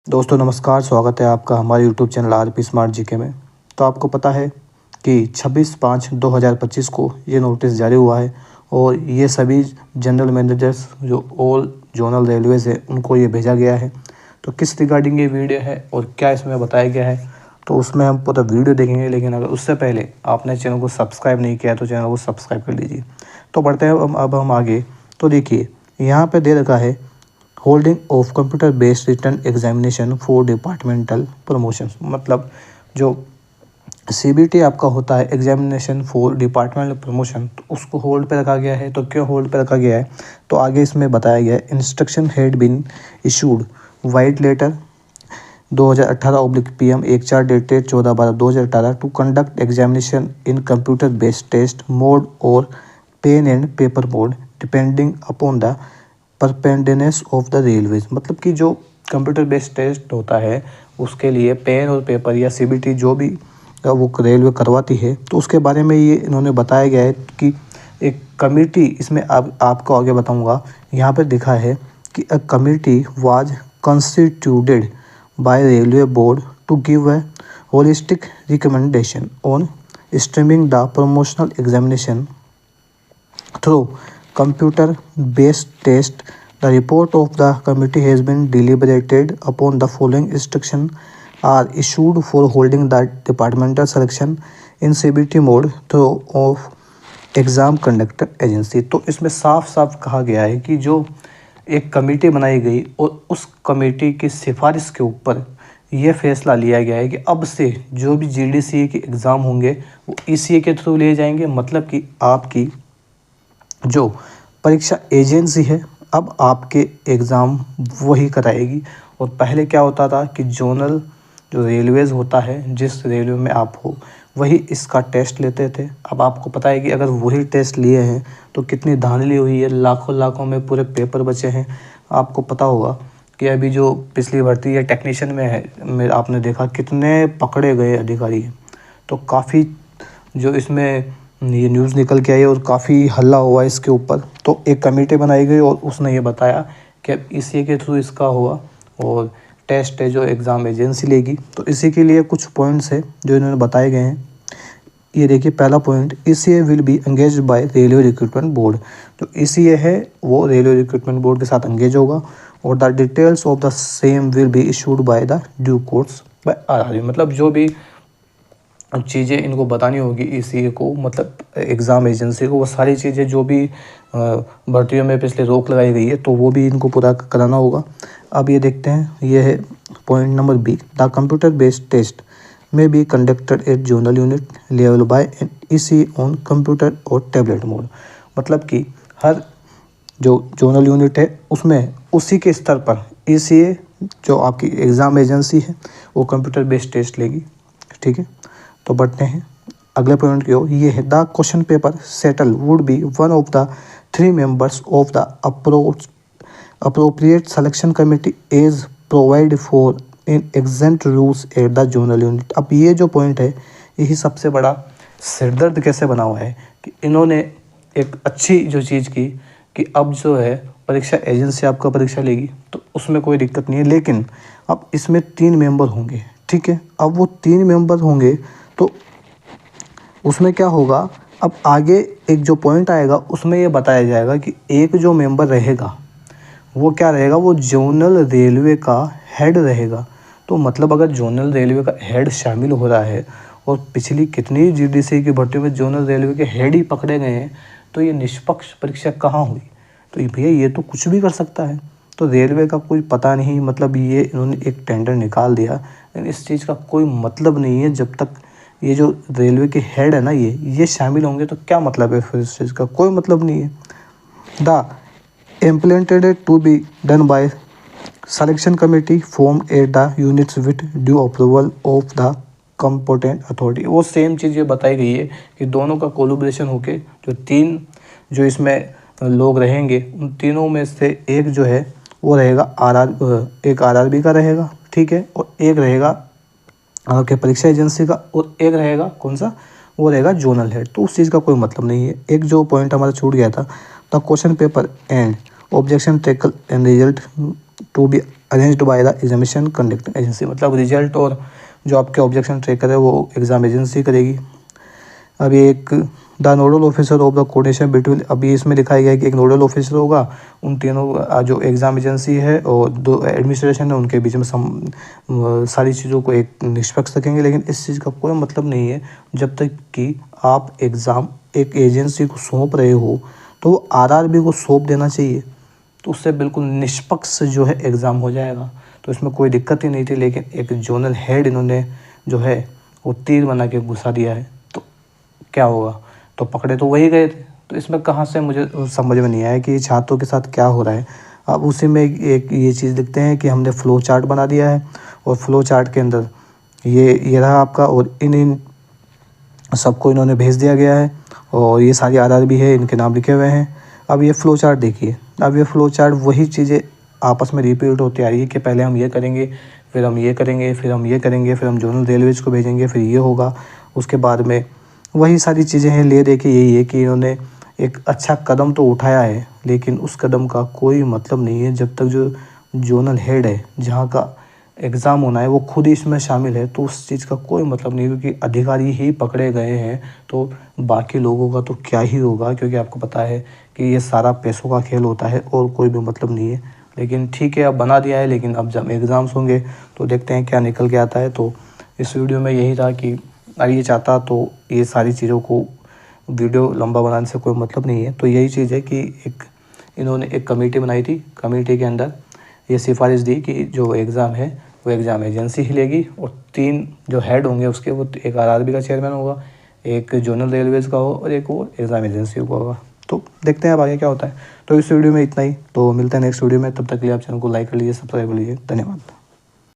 दोस्तों नमस्कार, स्वागत है आपका हमारे YouTube channel RP smart GK में। तो आपको पता है कि 26/5/2025 को ये नोटिस जारी हुआ है और ये सभी जनरल मैनेजर्स जो ऑल जोनल रेलवेज़ है उनको ये भेजा गया है। तो किस रिगार्डिंग ये वीडियो है और क्या इसमें बताया गया है, तो उसमें हम पूरा वीडियो देखेंगे। लेकिन अगर उससे पहले आपने चैनल को सब्सक्राइब नहीं किया तो चैनल को सब्सक्राइब कर लीजिए। तो बढ़ते हैं अब हम आगे। तो देखिए यहाँ पे दे रखा है holding of computer based return examination for departmental promotion. मतलब जो सीबीटी आपका होता है एग्जामिनेशन फॉर डिपार्टमेंटल प्रमोशन, तो उसको होल्ड पे रखा गया है। तो क्यों होल्ड पे रखा गया है, तो आगे इसमें बताया गया है instruction had been issued vide letter 2018/PM 14 dated 14/12/2018 to conduct examination in computer based test mode or pen and paper mode depending upon the preparedness of the railways. मतलब कि जो कंप्यूटर बेस्ड टेस्ट होता है उसके लिए pen और paper या CBT जो भी वो रेलवे करवाती है, तो उसके बारे में ये इन्होंने बताया गया है कि एक कमेटी इसमें आपको आगे बताऊंगा। यहाँ पे लिखा है कि a committee was constituted by railway board to give a holistic recommendation on streaming the promotional examination through computer-based test. The report of the committee has been deliberated upon. The following instructions are issued for holding the departmental selection in CBT mode through of exam conductor agency. तो इसमें साफ साफ कहा गया है कि जो एक कमेटी बनाई गई और उस कमेटी की सिफारिश के ऊपर यह फैसला लिया गया है कि अब से जो भी जीडीसीए के एग्ज़ाम होंगे वो ईसीए के थ्रू लिए जाएंगे। मतलब कि आपकी जो परीक्षा एजेंसी है अब आपके एग्ज़ाम वही कराएगी। और पहले क्या होता था कि जोनल जो रेलवेज़ होता है, जिस रेलवे में आप हो वही इसका टेस्ट लेते थे। अब आपको पता है कि अगर वही टेस्ट लिए हैं तो कितनी धांधली हुई है, लाखों लाखों में पूरे पेपर बचे हैं। आपको पता होगा कि अभी जो पिछली भर्ती है टेक्नीशियन में है, आपने देखा कितने पकड़े गए अधिकारी हैं। तो काफ़ी जो इसमें ये न्यूज़ निकल के आई और काफ़ी हल्ला हुआ इसके ऊपर। तो एक कमेटी बनाई गई और उसने ये बताया कि अब इसी के थ्रू इसका होगा और टेस्ट है जो एग्ज़ाम एजेंसी लेगी। तो इसी के लिए कुछ पॉइंट्स है जो इन्होंने बताए गए हैं। ये देखिए पहला point, ECA will be engage by railway recruitment board. जो ईसीए है वो रेलवे रिक्रूटमेंट बोर्ड के साथ एंगेज होगा और the details of the same will be issued by the due course by RRB. मतलब जो भी चीज़ें इनको बतानी होगी ईसीए को, मतलब एग्ज़ाम एजेंसी को, वो सारी चीज़ें जो भी भर्तियों में पिछले रोक लगाई गई है तो वो भी इनको पूरा कराना होगा। अब ये देखते हैं, ये है point number B, the computer based test में be conducted at zonal unit level by N EC on computer और टैबलेट मोड। मतलब कि हर जो जोनल यूनिट है उसमें उसी के स्तर पर ईसीए जो आपकी एग्ज़ाम एजेंसी है वो कंप्यूटर बेस्ड टेस्ट लेगी। ठीक है, तो बढ़ते हैं अगले पॉइंट की ओर। ये है the question paper settle would be one of the 3 members of the appropriate selection committee as provide for in extant rules at the zonal unit. अब ये जो पॉइंट है यही सबसे बड़ा सिरदर्द कैसे बना हुआ है कि इन्होंने एक अच्छी जो चीज़ की कि अब जो है परीक्षा एजेंसी आपका परीक्षा लेगी तो उसमें कोई दिक्कत नहीं है, लेकिन अब इसमें 3 मेंबर होंगे। ठीक है, अब वो 3 मेंबर होंगे तो उसमें क्या होगा, अब आगे एक जो पॉइंट आएगा उसमें ये बताया जाएगा कि एक जो मेंबर रहेगा वो क्या रहेगा, वो जोनल रेलवे का हेड रहेगा। तो मतलब अगर जोनल रेलवे का हेड शामिल हो रहा है और पिछली कितनी जीडीसी की भर्तियों में जोनल रेलवे के हेड ही पकड़े गए हैं, तो ये निष्पक्ष परीक्षा कहाँ हुई। तो भैया ये तो कुछ भी कर सकता है। तो रेलवे का कोई पता नहीं, मतलब ये इन्होंने एक टेंडर निकाल दिया, लेकिन इस चीज़ का कोई मतलब नहीं है जब तक ये जो रेलवे के हेड है ना ये शामिल होंगे तो क्या मतलब है, फिर इस चीज़ का कोई मतलब नहीं है। The implemented to be done by selection committee formed at the units with due approval of the competent authority। वो सेम चीज़ ये बताई गई है कि दोनों का कोलैबोरेशन होके जो इसमें लोग रहेंगे उन तीनों में से एक जो है वो रहेगा एक आरआरबी का रहेगा। ठीक है, और एक रहेगा आपके परीक्षा एजेंसी का और एक रहेगा कौन सा, वो रहेगा जोनल हेड। तो उस चीज़ का कोई मतलब नहीं है। एक जो पॉइंट हमारा छूट गया था, the question paper and objection tackle and result to be arranged by the examination conducting agency, मतलब रिजल्ट और जो आपके ऑब्जेक्शन ट्रेकर है वो एग्ज़ाम एजेंसी करेगी। अभी एक the nodal officer of the coordination between, अभी इसमें लिखा गया है कि एक नोडल ऑफिसर होगा, उन तीनों जो एग्ज़ाम एजेंसी है और दो एडमिनिस्ट्रेशन है उनके बीच में सारी चीज़ों को एक निष्पक्ष रखेंगे। लेकिन इस चीज़ का कोई मतलब नहीं है जब तक कि आप एग्ज़ाम एक एजेंसी को सौंप रहे हो तो वो आरआरबी को सौंप देना चाहिए, तो उससे बिल्कुल निष्पक्ष जो है एग्ज़ाम हो जाएगा। तो इसमें कोई दिक्कत ही नहीं थी, लेकिन एक जोनल हेड इन्होंने जो है वो तीर बना के घुसा दिया है, तो क्या होगा, तो पकड़े तो वही गए थे। तो इसमें कहाँ से मुझे समझ में नहीं आया कि छात्रों के साथ क्या हो रहा है। अब उसी में एक ये चीज़ लिखते हैं कि हमने फ़्लो चार्ट बना दिया है और फ़्लो चार्ट के अंदर ये रहा आपका, और इन सबको इन्होंने भेज दिया गया है और ये सारी आरआरबी है, इनके नाम लिखे हुए हैं। अब ये फ़्लो चार्ट देखिए, अब ये फ़्लो चार्ट वही चीज़ें आपस में रिपीट होती आ रही है कि पहले हम ये करेंगे, फिर हम ये करेंगे, फिर हम ये करेंगे, फिर हम जोनल रेलवेज़ को भेजेंगे, फिर ये होगा, उसके बाद में वही सारी चीज़ें हैं। ले दे के यही है कि इन्होंने एक अच्छा कदम तो उठाया है, लेकिन उस कदम का कोई मतलब नहीं है जब तक जो जोनल हेड है, जहाँ का एग्ज़ाम होना है, वो खुद ही इसमें शामिल है, तो उस चीज़ का कोई मतलब नहीं, क्योंकि अधिकारी ही पकड़े गए हैं तो बाकी लोगों का तो क्या ही होगा, क्योंकि आपको पता है कि ये सारा पैसों का खेल होता है और कोई भी मतलब नहीं है। लेकिन ठीक है, अब बना दिया है, लेकिन अब जब एग्ज़ाम्स होंगे तो देखते हैं क्या निकल के आता है। तो इस वीडियो में यही था कि अगर ये चाहता तो ये सारी चीज़ों को वीडियो लंबा बनाने से कोई मतलब नहीं है। तो यही चीज़ है कि इन्होंने एक कमेटी बनाई थी, कमेटी के अंदर ये सिफारिश दी कि जो एग्ज़ाम है वो एग्ज़ाम एजेंसी ही लेगी, और 3 जो हेड होंगे उसके, वो एक आरआरबी का चेयरमैन होगा, एक जोनल रेलवेज़ का हो और एक वो एग्ज़ाम एजेंसी का होगा। तो देखते हैं अब आगे क्या होता है। तो इस वीडियो में इतना ही, तो मिलते हैं नेक्स्ट वीडियो में, तब तक के लिए आप चैनल को लाइक कर लीजिए, सब्सक्राइब कर लीजिए। धन्यवाद।